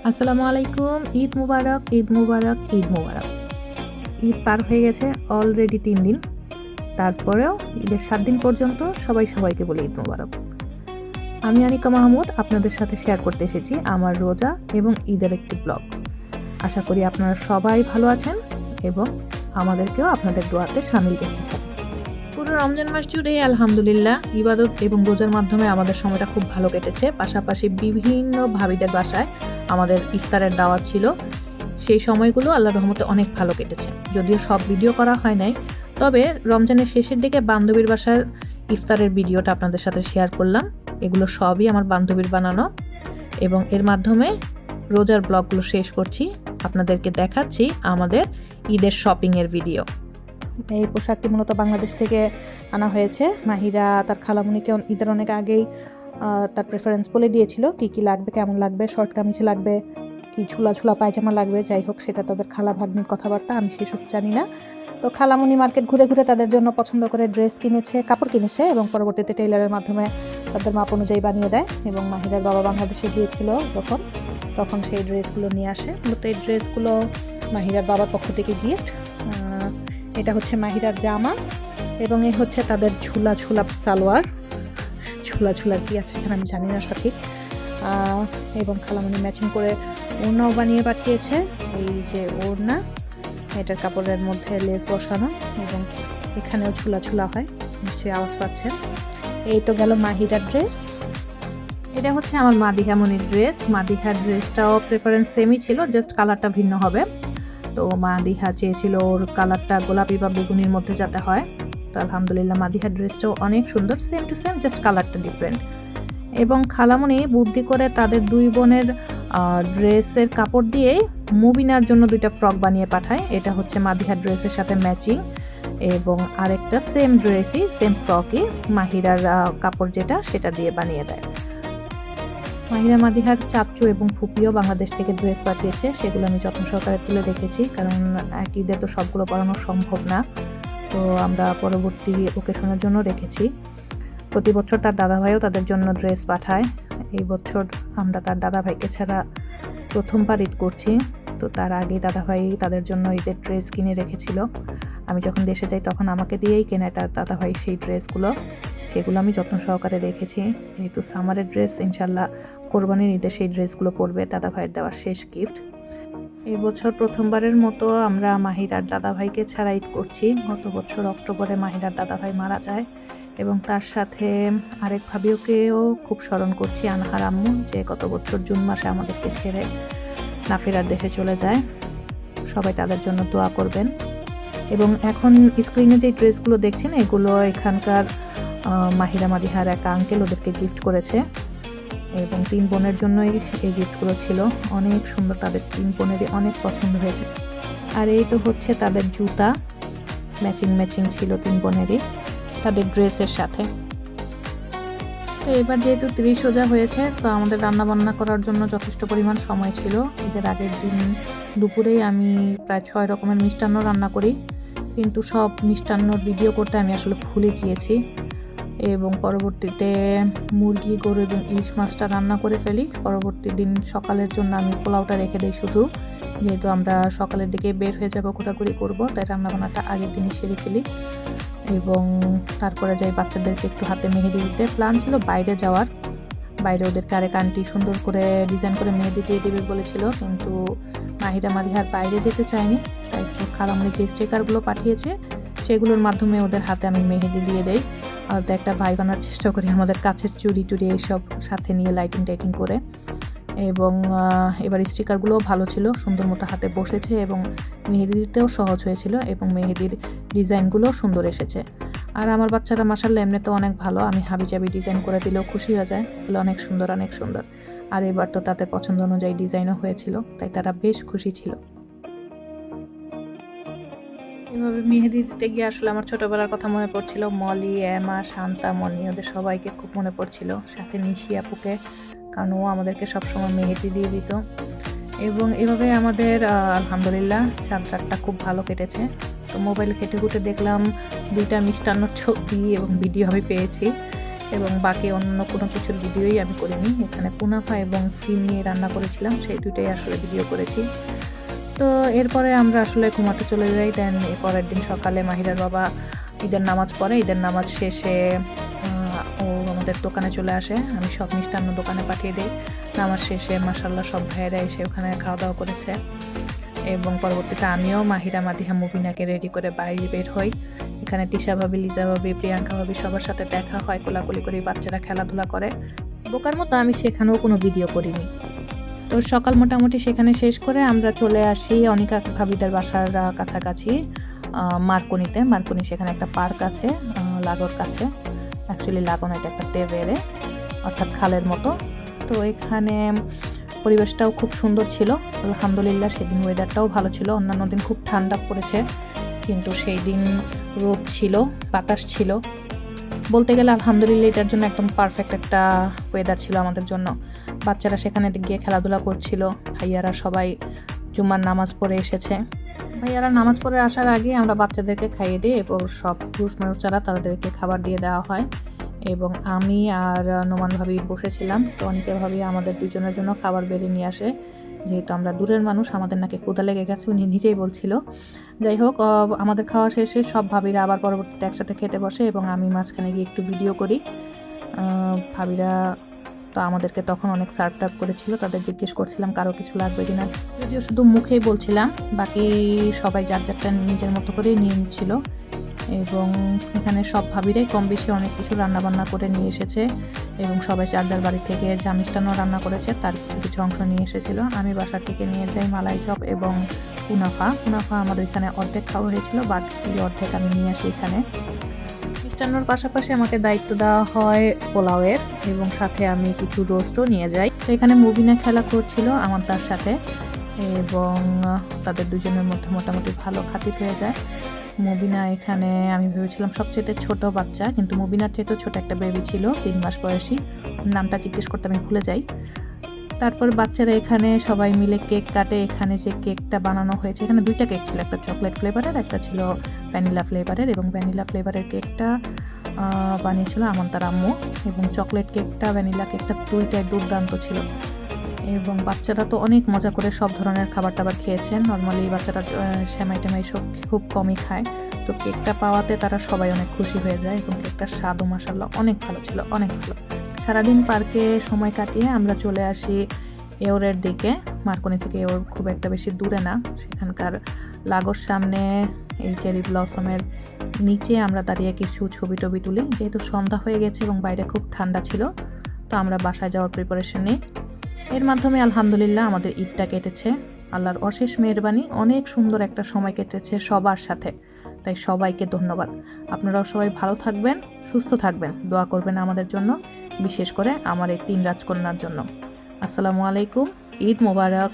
আসসালামু আলাইকুম। ঈদ মুবারক, ঈদ মুবারক, ঈদ মুবারক। ঈদ পার হয়ে গেছে অলরেডি 3 দিন। তারপরেও ঈদের 7 দিন পর্যন্ত সবাইকে বলি ঈদ মুবারক। আমি আনিকা মাহমুদ আপনাদের সাথে শেয়ার করতে এসেছি আমার রোজা এবং ঈদের একটি ব্লগ। আশা করি আপনারা সবাই ভালো আছেন এবং আমাদেরকেও আপনাদের দোয়াতে শামিল রেখেছেন। পুরো রমজান মাস জুড়ে আলহামদুলিল্লাহ ইবাদত এবং রোজার মাধ্যমে আমাদের সময়টা খুব ভালো কেটেছে। পাশাপাশি বিভিন্ন ভাবিদের বাসায় আমাদের ইফতারের দাওয়াত ছিল। সেই সময়গুলো আল্লাহর রহমতে অনেক ভালো কেটেছে। যদিও সব ভিডিও করা হয় নাই, তবে রমজানের শেষের দিকে বান্ধবীর বাসার ইফতারের ভিডিওটা আপনাদের সাথে শেয়ার করলাম। এগুলো সবই আমার বান্ধবীর বানানো এবং এর মাধ্যমে রোজার ব্লগগুলো শেষ করছি। আপনাদেরকে দেখাচ্ছি আমাদের ঈদের শপিংয়ের ভিডিও। এই পোশাকটি মূলত বাংলাদেশ থেকে আনা হয়েছে। মাহিরা তার খালামুনিকে ঈদের অনেক আগেই তার প্রেফারেন্স বলে দিয়েছিল কী লাগবে, কেমন লাগবে, শর্ট কামিজ লাগবে, কি ঝুলা পায়জামা লাগবে, যাই হোক সেটা তাদের খালা ভাগ্নির কথাবার্তা, আমি সেসব জানি না। তো খালামুনি মার্কেট ঘুরে ঘুরে তাদের জন্য পছন্দ করে কাপড় কিনেছে এবং পরবর্তীতে টেইলারের মাধ্যমে তাদের মাপ অনুযায়ী বানিয়ে দেয়। এবং মাহিরার বাবা বাংলাদেশে গিয়েছিল তখন সেই ড্রেসগুলো নিয়ে আসে। মূলত এই ড্রেসগুলো মাহিরার বাবার পক্ষ থেকে গিফট। এটা হচ্ছে মাহিরার জামা এবং এই হচ্ছে তাদের ঝুলা সালোয়ার। ঝুলা কি আছে এখানে আমি জানি না সঠিক। এবং খালামণি ম্যাচিং করে ওড়নাও বানিয়ে পাঠিয়েছে। এই যে ওড়না, এটার কাপড়ের মধ্যে লেস বসানো এবং এখানেও ঝুলা হয়, নিশ্চয়ই আওয়াজ পাচ্ছেন। এই তো গেল মাহিরার ড্রেস। এটা হচ্ছে আমার মাদিহামণির ড্রেস। মাদিহার ড্রেসটাও প্রেফারেন্স সেমই ছিল, জাস্ট কালারটা ভিন্ন হবে। তো মাদিহা চেয়েছিল ওর কালারটা গোলাপি বা বেগুনির মধ্যে যাতে হয়। তো আলহামদুলিল্লাহ মাদিহার ড্রেসটাও অনেক সুন্দর, সেম টু সেম, জাস্ট কালারটা ডিফারেন্ট। এবং খালামণি বুদ্ধি করে তাদের দুই বোনের ড্রেসের কাপড় দিয়েই মুবিনার জন্য 2টা ফ্রক বানিয়ে পাঠায়। এটা হচ্ছে মাদিহার ড্রেসের সাথে ম্যাচিং এবং আরেকটা সেম ড্রেসই, সেম ফ্রকই মাহিরার কাপড় যেটা সেটা দিয়ে বানিয়ে দেয়। মাহিরা মাদিহার চাচু এবং ফুপিও বাংলাদেশ থেকে ড্রেস পাঠিয়েছে, সেগুলো আমি যত্ন সহকারে তুলে রেখেছি, কারণ এক ঈদে তো সবগুলো পরানো সম্ভব না। তো আমরা পরবর্তী ওকেশনের জন্য রেখেছি। প্রতি বছর তার দাদাভাইও তাদের জন্য ড্রেস পাঠায়। এই বছর আমরা তার দাদাভাইকে ছাড়া প্রথমবার ঈদ করছি। তো তার আগে দাদাভাই তাদের জন্য ঈদের ড্রেস কিনে রেখেছিল। আমি যখন দেশে যাই তখন আমাকে দিয়েই কেনায় তার দাদাভাই সেই ড্রেসগুলো, সেগুলো আমি যত্ন সহকারে রেখেছি। যেহেতু সামারের ড্রেস, ইনশাল্লাহ কোরবানির ঈদে সেই ড্রেসগুলো পরবে, দাদাভাইয়ের দেওয়ার শেষ গিফট। এই বছর প্রথমবারের মতো আমরা মাহিরার দাদাভাইকে ছাড়া ঈদ করছি। গত বছর অক্টোবরে মাহিরার দাদাভাই মারা যায় এবং তার সাথে আরেক ভাবিওকেও খুব স্মরণ করছি, আনহার আম্মু, যে গত বছর জুন মাসে আমাদেরকে ছেড়ে না ফেরার দেশে চলে যায়। সবাই তাদের জন্য দোয়া করবেন। এবং এখন স্ক্রিনে যে ড্রেসগুলো দেখছেন এগুলো এখানকার মাহিরা মাদিহার এক আঙ্কেল ওদেরকে গিফট করেছে এবং 3 বোনের জন্যই এই গিফটগুলো ছিল। অনেক সুন্দর, তাদের 3 বোনেরই অনেক পছন্দ হয়েছে। আর এই তো হচ্ছে তাদের জুতা, ম্যাচিং ছিল 3 বোনেরই তাদের ড্রেসের সাথে। তো এবার যেহেতু 30 রোজা হয়েছে, তো আমাদের রান্নাবান্না করার জন্য যথেষ্ট পরিমাণ সময় ছিল। ঈদের আগের দিন দুপুরেই আমি প্রায় 6 রকমের মিষ্টান্ন রান্না করি, কিন্তু সব মিষ্টান্নর ভিডিও করতে আমি আসলে ভুলে গিয়েছি এবং পরবর্তীতে মুরগি, গরু এবং ইলিশ মাছটা রান্না করে ফেলি। পরবর্তী দিন সকালের জন্য আমি পোলাওটা রেখে দিই শুধু, যেহেতু আমরা সকালের দিকে বের হয়ে যাব, ঘোরাঘুরি করবো, তাই রান্নাবান্নাটা আগের দিনই সেরে ফেলি। এবং তারপরে যাই বাচ্চাদেরকে একটু হাতে মেহেদি দিতে। প্ল্যান ছিল বাইরে যাওয়ার, বাইরে ওদেরকে আরেক আন্টি সুন্দর করে ডিজাইন করে মেহেদি দিয়ে দেবে বলেছিল, কিন্তু মাহিরা মাদিহার বাইরে যেতে চায়নি। তাই খালামণি যে স্টিকারগুলো পাঠিয়েছে সেগুলোর মাধ্যমে ওদের হাতে আমি মেহেদি দিয়ে দেই। আর একটা ভাই বানার চেষ্টা করি, আমাদের কাছের চুড়ি এইসব সাথে নিয়ে লাইটিং করে। এবং এবার স্টিকারগুলোও ভালো ছিল, সুন্দর মতো হাতে বসেছে এবং মেহেদি দিতেও সহজ হয়েছিল এবং মেহেদির ডিজাইনগুলোও সুন্দর এসেছে। আর আমার বাচ্চারা মাশাআল্লাহ এমনিতেও অনেক ভালো, আমি হাবিজাবি ডিজাইন করে দিলেও খুশি হয়ে যায়, বলে অনেক সুন্দর। আর এবার তো তাদের পছন্দ অনুযায়ী ডিজাইনও হয়েছিল, তাই তারা বেশ খুশি ছিল। এভাবে মেহেদি দিতে গিয়ে আসলে আমার ছোটবেলার কথা মনে পড়ছিল। মলি, এমা, শান্তা, মনি, ওদের সবাইকে খুব মনে পড়ছিল, সাথে নিশি আপুকে, কারণ ও আমাদেরকে সবসময় মেহেদি দিয়ে দিত। এবং এভাবে আমাদের আলহামদুলিল্লাহ 4 রাতটা খুব ভালো কেটেছে। তো মোবাইল ঘেটে দেখলাম 2টা মিষ্টান্নর ছবি এবং ভিডিও আমি পেয়েছি এবং বাকি অন্য কোনো কিছুর ভিডিওই আমি করিনি। এখানে কুনাফা এবং ফিম নিয়ে রান্না করেছিলাম, সেই দুইটাই আসলে ভিডিও করেছি। তো এরপরে আমরা আসলে ঘুমাতে চলে যাই। দেন পরের দিন সকালে মাহিরার বাবা ঈদের নামাজ পড়ে। ঈদের নামাজ শেষে ও আমাদের দোকানে চলে আসে। আমি সব মিষ্টান্ন দোকানে পাঠিয়ে দিই। নামাজ শেষে মাশাআল্লাহ সব ভাইয়েরা এসে ওখানে খাওয়া দাওয়া করেছে এবং পরবর্তীতে আমিও মাহিরা, মাদিহা, মুবিনাকে রেডি করে বাইরে বের হই। এখানে তিশা ভাবি, লিজা ভাবি, প্রিয়াঙ্কা ভাবি সবার সাথে দেখা হয়, কোলাকুলি করে বাচ্চারা খেলাধুলা করে। বোকার মতো আমি সেখানেও কোনো ভিডিও করিনি। তো সকাল মোটামুটি সেখানে শেষ করে আমরা চলে আসি অনিকা ভাবিদের বাসার কাছাকাছি মার্কনি। সেখানে একটা পার্ক আছে লাগোর কাছে। অ্যাকচুয়ালি লাগো না, এটা একটা টেভেরে, অর্থাৎ খালের মতো। তো এখানে পরিবেশটাও খুব সুন্দর ছিল আলহামদুলিল্লাহ। সেদিন ওয়েদারটাও ভালো ছিল। অন্যান্য দিন খুব ঠান্ডা পড়েছে, কিন্তু সেই দিন রোদ ছিল, বাতাস ছিল। বলতে গেলে আলহামদুলিল্লাহ এটার জন্য একদম পারফেক্ট একটা ওয়েদার ছিল আমাদের জন্য। বাচ্চারা সেখানে গিয়ে খেলাধুলা করছিল। ভাইয়ারা সবাই জুম্মার নামাজ পড়ে এসেছে। ভাইয়ারা নামাজ পড়ে আসার আগে আমরা বাচ্চাদেরকে খাইয়ে দিই এবং সব পুরুষ মানুষ যারা তাদেরকে খাবার দিয়ে দেওয়া হয়। এবং আমি আর নোমান ভাবি বসেছিলাম। তো অনিকা ভাবি আমাদের দুজনের জন্য খাবার বেড়ে নিয়ে আসে। যেহেতু আমরা দূরের মানুষ, আমাদের নাকি ক্ষুধা লেগে গেছে, উনি নিজেই বলছিল। যাই হোক, আমাদের খাওয়া শেষে সব ভাবিরা আবার পরবর্তীতে একসাথে খেতে বসে এবং আমি মাঝখানে গিয়ে একটু ভিডিও করি। ভাবিরা তো আমাদেরকে তখন অনেক সার্ভ টার্ভ করেছিল। তাদের জিজ্ঞেস করছিলাম কারো কিছু লাগবে কিনা, যদিও শুধু মুখেই বলছিলাম, বাকি সবাই যার যারটা নিজের মতো করেই নিয়ে নিচ্ছিল। এবং এখানে সব ভাবিরাই কম বেশি অনেক কিছু রান্নাবান্না করে নিয়ে এসেছে এবং সবাই যার যার বাড়ি থেকে যা মিষ্টান্ন রান্না করেছে তার কিছু কিছু অংশ নিয়ে এসেছিল। আমি বাসা থেকে নিয়ে যাই মালাই চপ এবং কুনাফা। আমাদের এখানে অর্ধেক খাওয়া হয়েছিল, বাকি অর্ধেক আমি নিয়ে আসি এখানে। মিষ্টান্নর পাশাপাশি আমাকে দায়িত্ব দেওয়া হয় পোলাওয়ের এবং সাথে আমি কিছু রোস্টও নিয়ে যাই। তো এখানে মুবিনা খেলা করছিল আমার তার সাথে এবং তাদের দুজনের মধ্যে মোটামুটি ভালো খাতির হয়ে যায়। মুবিনা এখানে আমি ভেবেছিলাম সবচেয়ে ছোট বাচ্চা, কিন্তু মুবিনার চেয়ে ছোট একটা বেবি ছিল 3 মাস বয়সী, নামটা জিজ্ঞেস করতে আমি ভুলে যাই। তারপর বাচ্চারা এখানে সবাই মিলে কেক কাটে। এখানে যে কেকটা বানানো হয়েছে, এখানে 2টা কেক ছিল, একটা চকলেট ফ্লেভারের, একটা ছিল ভ্যানিলা ফ্লেভারের। এবং ভ্যানিলা ফ্লেভারের কেকটা বানিয়েছিল আমার তার আম্মু এবং চকলেট কেকটা, ভ্যানিলা কেকটা দুইটাই দুর্দান্ত ছিল। এবং বাচ্চারা তো অনেক মজা করে সব ধরনের খাবার টাবার খেয়েছেন। নর্মালি বাচ্চারা সেমাই টেমাই সব খুব কমই খায়, তো কেকটা পাওয়াতে তারা সবাই অনেক খুশি হয়ে যায় এবং কেকটার স্বাদও মাশাআল্লাহ অনেক ভালো ছিল, অনেক ভালো। সারাদিন পার্কে সময় কাটিয়ে আমরা চলে আসি এওরের দিকে। মার্কনি থেকে এওর খুব একটা বেশি দূরে না। সেখানকার লাগোর সামনে এই চেরি ব্লসমের নিচে আমরা দাঁড়িয়ে কিছু ছবি টবি তুলি। যেহেতু সন্ধ্যা হয়ে গেছে এবং বাইরে খুব ঠান্ডা ছিল, তো আমরা বাসায় যাওয়ার প্রিপারেশন নিই। এর মাধ্যমে আলহামদুলিল্লাহ আমাদের ঈদটা কেটেছে। আল্লাহর অশেষ মেহেরবানি, অনেক সুন্দর একটা সময় কেটেছে সবার সাথে। তাই সবাইকে ধন্যবাদ। আপনারাও সবাই ভালো থাকবেন, সুস্থ থাকবেন, দোয়া করবেন আমাদের জন্য, বিশেষ করে আমার এই 3 রাজকন্যার জন্য। আসসালামু আলাইকুম, ঈদ মোবারক।